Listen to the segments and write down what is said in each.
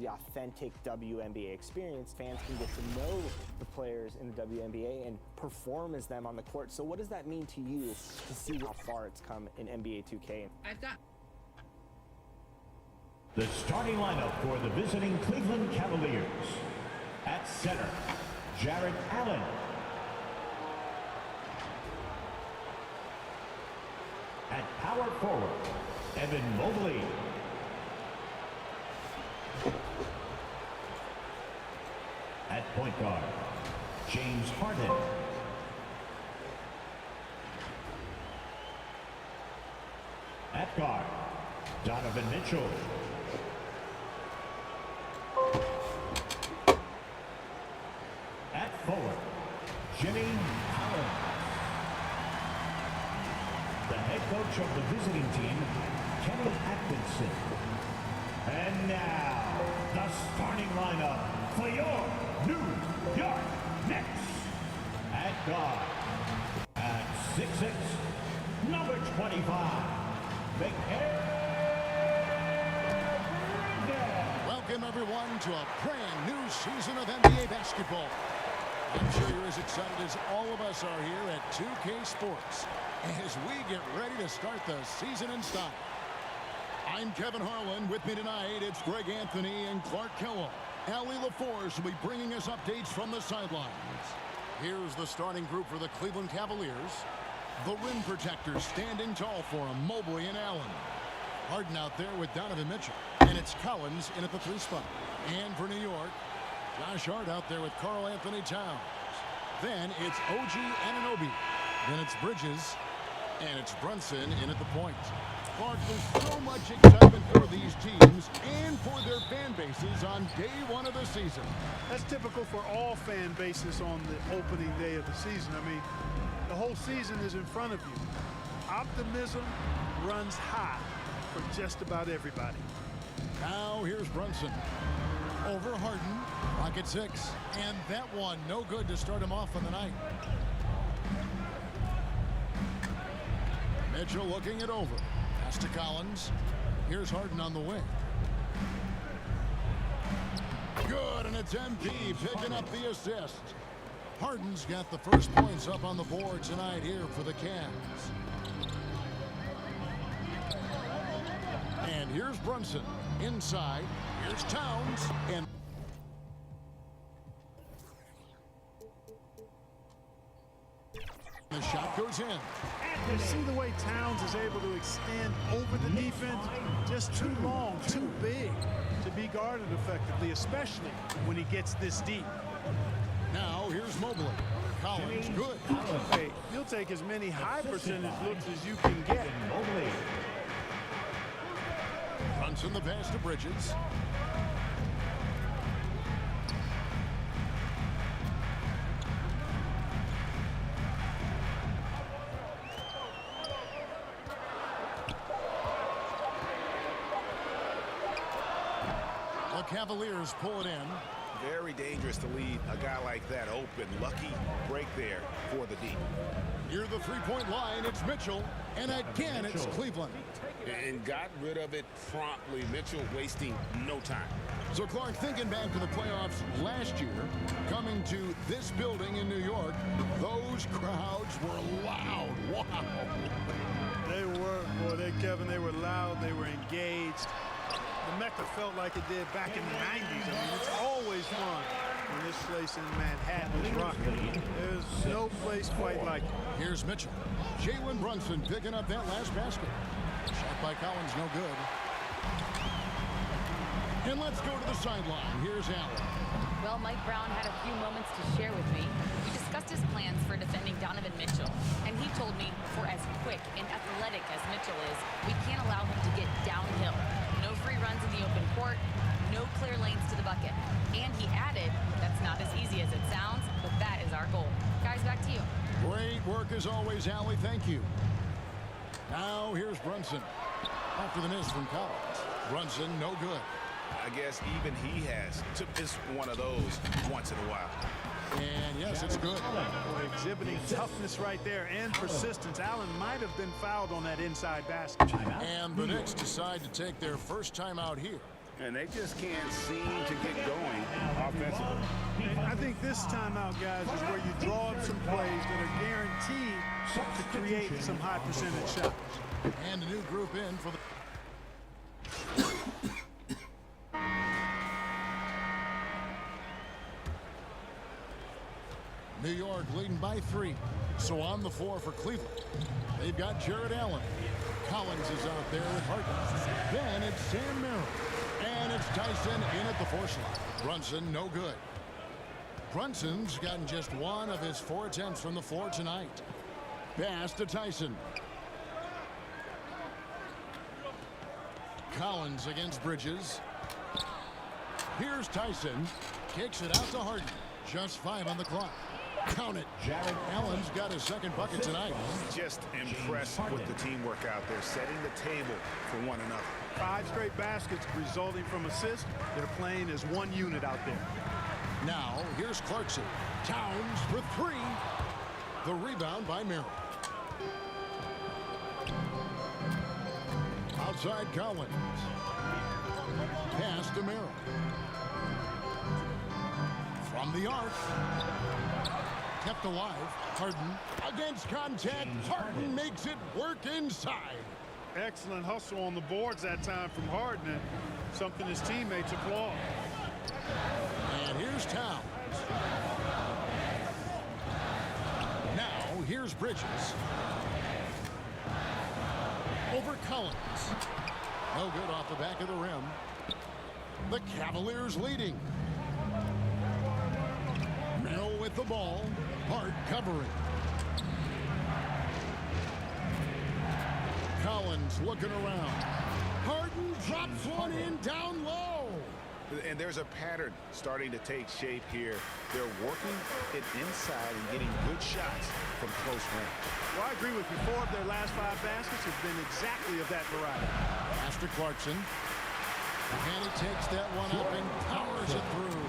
the authentic WNBA experience. Fans can get to know the players in the WNBA and perform as them on the court. So what does that mean to you to see how far it's come in NBA 2K? The starting lineup for the visiting Cleveland Cavaliers. At center, Jarrett Allen. At power forward, Evan Mobley. At point guard, James Harden. At guard, Donovan Mitchell. At forward, Jimmy Garland. The head coach of the visiting team, Kenny Atkinson. And now, the starting lineup for your New York Knicks. At guard, at 6'6", number 25, MyCareer. Welcome everyone to a brand new season of NBA basketball. I'm sure you're as excited as all of us are here at 2K Sports as we get ready to start the season in style. I'm Kevin Harlan. With me tonight, it's Greg Anthony and Clark Kellogg. Allie LaForce will be bringing us updates from the sidelines. Here's the starting group for the Cleveland Cavaliers. The rim protectors standing tall for them, Mobley and Allen. Harden out there with Donovan Mitchell. And it's Collins in at the 3 spot. And for New York, Josh Hart out there with Karl Anthony Towns. Then it's OG Anunoby. Then it's Bridges. And it's Brunson in at the point. Clark, there's so much excitement for these teams and for their fan bases on day one of the season. That's typical for all fan bases on the opening day of the season. I mean, the whole season is in front of you. Optimism runs high for just about everybody. Now here's Brunson. Over Harden. Rocket 6. And that one no good to start him off on the night. Mitchell looking it over. Pass to Collins. Here's Harden on the wing. Good, and it's MP picking up the assist. Harden's got the first points up on the board tonight here for the Cavs. And here's Brunson. Inside. Here's Towns. And the shot goes in. You see the way Towns is able to extend over the defense? Just too long, too big to be guarded effectively, especially when he gets this deep. Now here's Mobley. Collins, good. Hey, you'll take as many high percentage looks as you can get. Mobley. Brunson the pass to Bridges. The Cavaliers pull it in. Very dangerous to leave a guy like that open. Lucky break there for the D. Near the three-point line, it's Mitchell. And again, it's Cleveland. And got rid of it promptly. Mitchell wasting no time. So Clark, thinking back to the playoffs last year, coming to this building in New York, those crowds were loud. Wow. They were, boy, Kevin, they were loud, they were engaged. The Mecca felt like it did back in the 90s. I mean, it's always fun when this place in Manhattan is rocking. There's no place quite like it. Here's Mitchell. Jalen Brunson picking up that last basket. Shot by Collins, no good. And let's go to the sideline. Here's Allen. Well, Mike Brown had a few moments to share with me. We discussed his plans for defending Donovan Mitchell, and he told me for as quick and athletic as Mitchell is, we can't allow him to get downhill. No free runs in the open court, no clear lanes to the bucket. And he added, that's not as easy as it sounds, but that is our goal. Guys, back to you. Great work as always, Allie. Thank you. Now here's Brunson. After the miss from Collins. Brunson, no good. I guess even he has to miss one of those once in a while. And yes, it's good. Boy, exhibiting toughness right there and persistence. Allen might have been fouled on that inside basket. And the Knicks decide to take their first time out here. And they just can't seem to get going offensively. I think this timeout, guys, is where you draw up some plays that are guaranteed to create some high percentage shots. And a new group in for the... New York leading by 3. So on the floor for Cleveland, they've got Jared Allen. Collins is out there with Harden. Then it's Sam Merrill. And it's Tyson in at the 4 slot. Brunson, no good. Brunson's gotten just 1 of his 4 attempts from the floor tonight. Pass to Tyson. Collins against Bridges. Here's Tyson. Kicks it out to Harden. Just 5 on the clock. Count it. Jared Allen's got his 2nd bucket tonight. Just impressed with the teamwork out there, setting the table for one another. 5 straight baskets resulting from assists. They're playing as one unit out there. Now, here's Clarkson. Towns for 3. The rebound by Merrill. Outside Collins. Pass to Merrill. From the arc. Kept alive. Harden against contact. Harden makes it work inside. Excellent hustle on the boards that time from Harden, and something his teammates applaud. And here's Towns. Now here's Bridges. Over Collins. No good off the back of the rim. The Cavaliers leading. Merrill with the ball. Hart covering. Collins looking around. Harden drops one in down low. And there's a pattern starting to take shape here. They're working it inside and getting good shots from close range. Well, I agree with you. 4 of their last 5 baskets have been exactly of that variety. Pass to Clarkson. And he takes that one up and powers it through.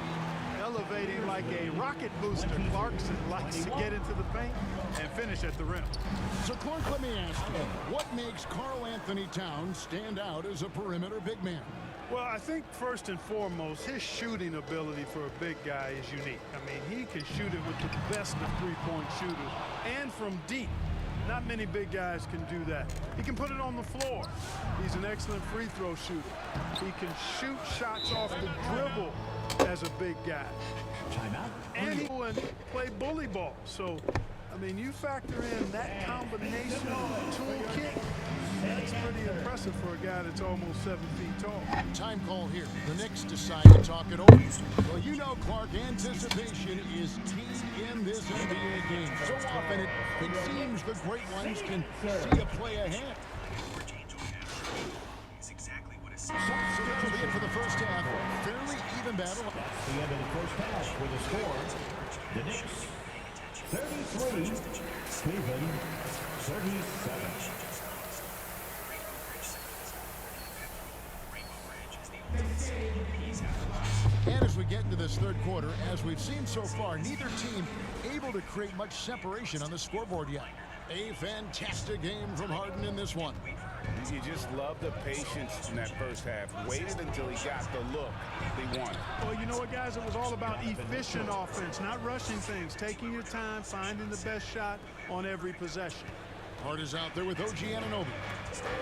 Elevating like a rocket booster. Clarkson likes to get into the paint and finish at the rim. So, Clark, let me ask you, what makes Karl Anthony Towns stand out as a perimeter big man? Well, I think first and foremost, his shooting ability for a big guy is unique. I mean, he can shoot it with the best of three-point shooters and from deep. Not many big guys can do that. He can put it on the floor. He's an excellent free throw shooter. He can shoot shots off the dribble as a big guy. And he can play bully ball. So, I mean, you factor in that combination of toolkit, that's pretty impressive for a guy that's almost 7 feet tall. Time call here. The Knicks decide to talk it over. Well, you know, Clark, anticipation is key in this NBA game. So often it seems the great ones can see a play ahead. So that'll be it for the first half. Fairly even battle. That's the end of the first half with a score. The Knicks 33, Cleveland 37. And as we get into this 3rd quarter, as we've seen so far, neither team able to create much separation on the scoreboard yet. A fantastic game from Harden in this one. You just love the patience in that first half. Waited until he got the look they wanted. Well, you know what, guys? It was all about efficient offense, not rushing things, taking your time, finding the best shot on every possession. Hart is out there with OG Anunoby.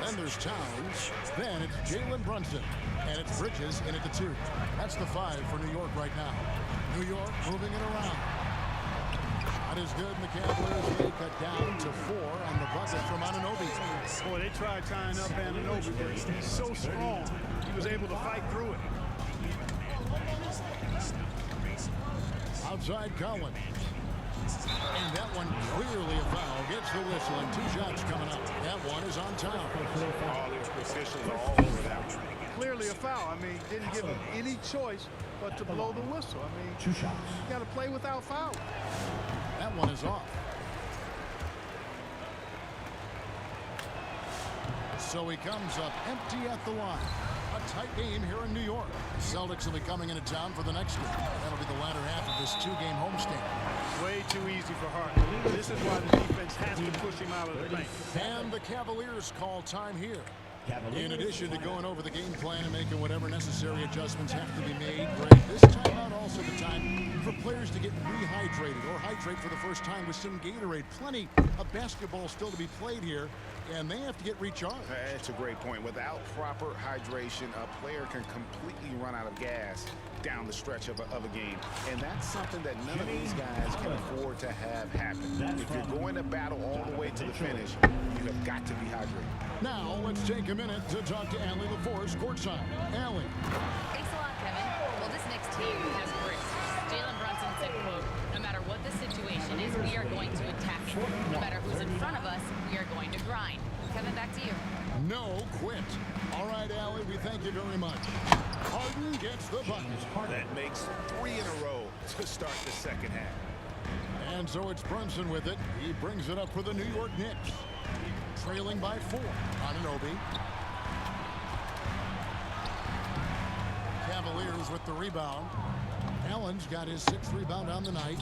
Then there's Towns. Then it's Jalen Brunson. And it's Bridges in at the 2. That's the 5 for New York right now. New York moving it around. Not as good, and the Cavaliers make it down to 4 on the bucket from Anunoby. Boy, they tried tying up Anunoby, but he's so strong, he was able to fight through it. Outside Garland. And that one clearly a foul. Gets the whistle and 2 shots coming up. That one is on time. All the officials are all over that one. Clearly a foul. I mean, didn't give him any choice but to blow the whistle. I mean, 2 shots. You got to play without foul. That one is off. So he comes up empty at the line. A tight game here in New York. Celtics will be coming into town for the next game. That'll be the latter half of this 2-game homestand. Way too easy for Hart. This is why the defense has to push him out of the paint. And the Cavaliers call time here. In addition to going over the game plan and making whatever necessary adjustments have to be made, Greg, this timeout also the time for players to get rehydrated or hydrate for the first time with some Gatorade. Plenty of basketball still to be played here, and they have to get recharged. That's a great point. Without proper hydration, a player can completely run out of gas down the stretch of a game. And that's something that none of these guys can afford to have happen. If you're going to battle all the way to the finish, you have got to be hydrated. Now, let's take a minute to talk to Allie LaForce courtside. Allie. Thanks a lot, Kevin. Well, this next team has grit. Jalen Brunson said, quote, no matter what the situation is, we are going to attack it. No matter who's in front of us, we are going to grind. Kevin, back to you. No quit. All right, Allie, we thank you very much. Harden gets the bucket. That makes 3 in a row to start the second half. And so it's Brunson with it. He brings it up for the New York Knicks. Trailing by 4. Anunoby. Cavaliers with the rebound. Allen's got his 6th rebound on the night.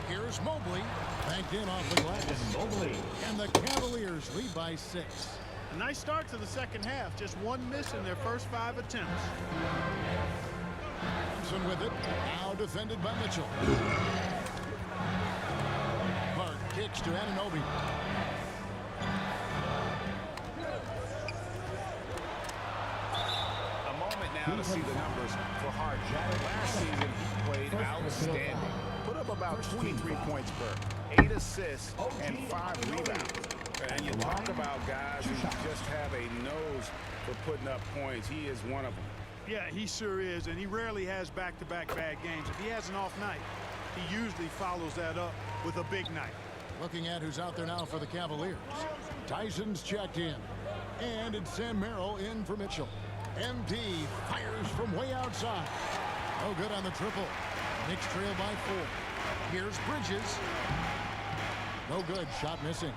Here's Mobley. Banked in off the glass. Mobley. And the Cavaliers lead by 6. A nice start to the second half. Just one miss in their first 5 attempts. Brunson with it. Now defended by Mitchell. Hart kicks to Anunoby. A moment now to see the numbers for Hart. Last season, he played outstanding. Put up about 23 points per, 8 assists, and 5 rebounds. And you talk about guys who just have a nose for putting up points. He is one of them. Yeah, he sure is, and he rarely has back-to-back bad games. If he has an off night, he usually follows that up with a big night. Looking at who's out there now for the Cavaliers. Tyson's checked in. And it's Sam Merrill in for Mitchell. MP fires from way outside. No good on the triple. Knicks trail by 4. Here's Bridges. No good. Shot missing.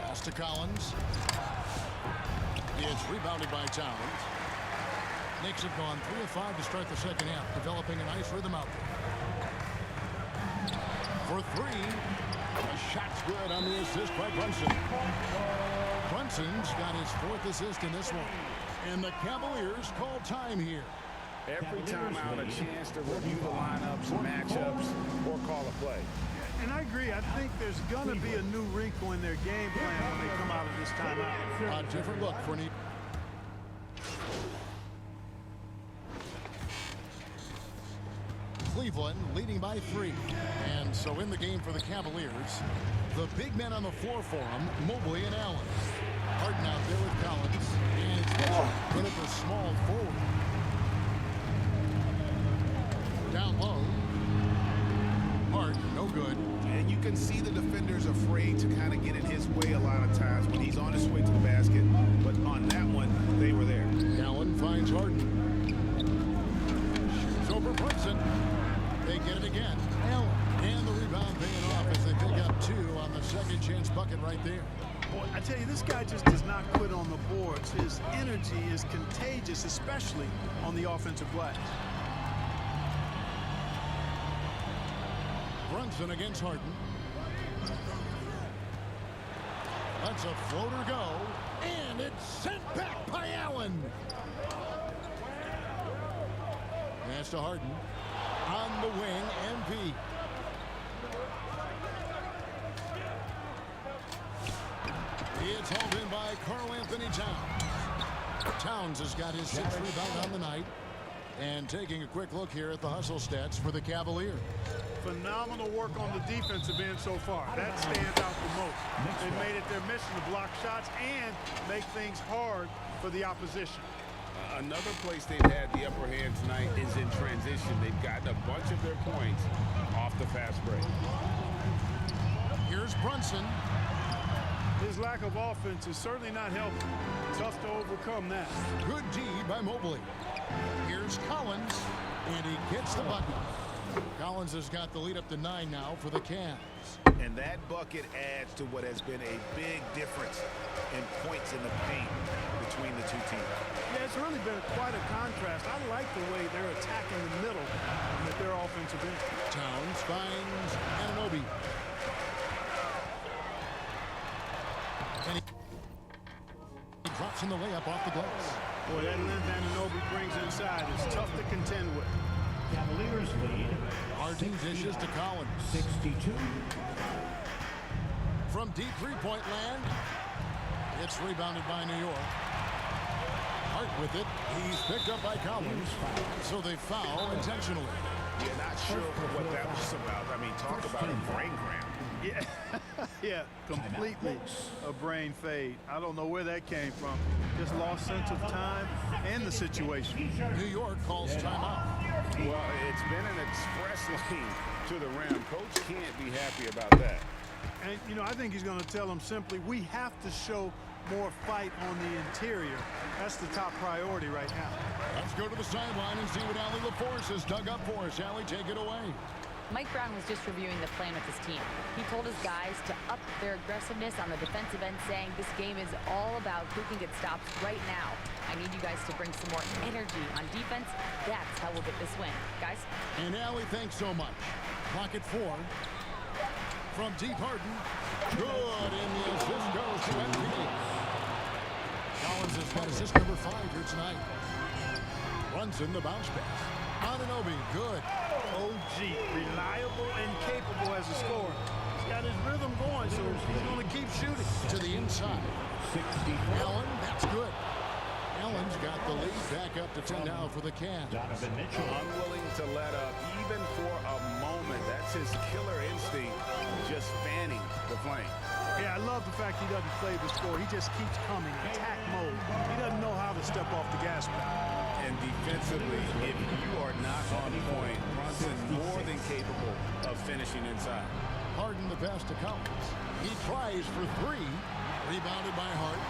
Pass to Collins. It's rebounded by Towns. Knicks have gone 3 of 5 to start the second half, developing a nice rhythm out there. For 3. The shot's good on the assist by Brunson. Brunson's got his 4th assist in this one. And the Cavaliers call time here. Every time out, a chance to review the lineups, matchups, or call a play. And I agree. I think there's going to be a new wrinkle in their game plan when they come out of this timeout. A different look for Neat. Cleveland leading by 3. And so in the game for the Cavaliers, the big men on the floor for them, Mobley and Allen. Harden out there with Collins. And it's Mitchell in at the small forward. Down low. Hart, no good. And you can see the defenders afraid to kind of get in his way a lot of times when he's on his way to the basket. But on that one, they were there. Allen finds Harden. Shoots over Brunson. They get it again. Allen. And the rebound paying off as they pick up 2 on the second chance bucket right there. Boy, I tell you, this guy just does not quit on the boards. His energy is contagious, especially on the offensive glass. Brunson against Harden. Lets a floater go. And it's sent back by Allen. Pass to Harden. On the wing, MP. It's hauled in by Karl Anthony Towns. Towns has got his 6th rebound on the night. And taking a quick look here at the hustle stats for the Cavaliers. Phenomenal work on the defensive end so far. That stands out the most. They made it their mission to block shots and make things hard for the opposition. Another place they've had the upper hand tonight is in transition. They've gotten a bunch of their points off the fast break. Here's Brunson. His lack of offense is certainly not helping. Tough to overcome that. Good D by Mobley. Here's Collins, and he gets the bucket. Collins has got the lead up to 9 now for the Cavs. And that bucket adds to what has been a big difference in points in the paint between the two teams. Yeah, it's really been quite a contrast. I like the way they're attacking the middle with their offensive end. Towns finds Anunoby. drops in the layup off the glass. Boy, that length Anunoby brings inside is tough to contend with. Cavaliers lead. Harden dishes to Collins. 62. From deep three-point land, it's rebounded by New York. Hart with it. He's picked up by Collins. So they foul intentionally. You're not sure what that was about. I mean, talk about a brain cramp. Yeah, yeah, completely a brain fade. I don't know where that came from. Just lost sense of time and the situation. New York calls timeout. Well, it's been an express lane to the rim. Coach can't be happy about that. And, you know, I think he's going to tell them simply, we have to show more fight on the interior. That's the top priority right now. Let's go to the sideline and see what Allie LaForce has dug up for us. Allie, take it away. Mike Brown was just reviewing the plan with his team. He told his guys to up their aggressiveness on the defensive end, saying this game is all about who can get stops right now. I need you guys to bring some more energy on defense. That's how we'll get this win. Guys? And Allie, thanks so much. Clock at 4. From deep, Harden. Good, and the assist goes to MP. Collins has got assist number 5 here tonight. Runs in the bounce pass. Anunoby, good. OG, reliable and capable as a scorer. He's got his rhythm going, so he's going to keep shooting. To the inside. Allen, that's good. Allen's got the lead back up to 10 now for the Cavs. Donovan Mitchell. Unwilling to let up even for a moment. That's his killer instinct, just fanning the flame. Yeah, I love the fact he doesn't play the score. He just keeps coming, attack mode. He doesn't know how to step off the gas pedal. And defensively, if you are not on point, Brunson's more than capable of finishing inside. Harden the pass to Collins. He tries for 3. Rebounded by Hart.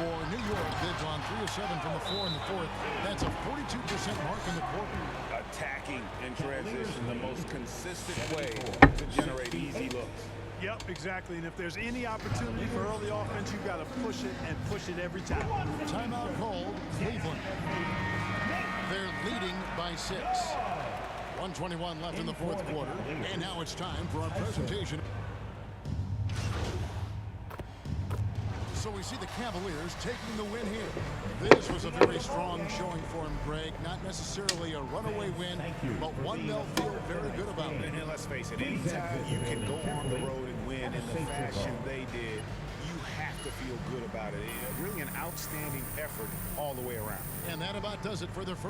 For New York, they've gone 3 of 7 from the floor in the 4th. That's a 42% mark in the quarter. Attacking in transition, the most consistent way to generate easy looks. Yep, exactly. And if there's any opportunity for early offense, you've got to push it and push it every time. Timeout called, Cleveland. They're leading by 6. 1:21 left in the 4th quarter. And now it's time for our presentation. So we see the Cavaliers taking the win here. This was a very strong showing for him, Greg. Not necessarily a runaway win, but one they'll feel very good about. And let's face it, anytime you can go on the road and win in the fashion they did, you have to feel good about it. Really an outstanding effort all the way around. And that about does it for the first.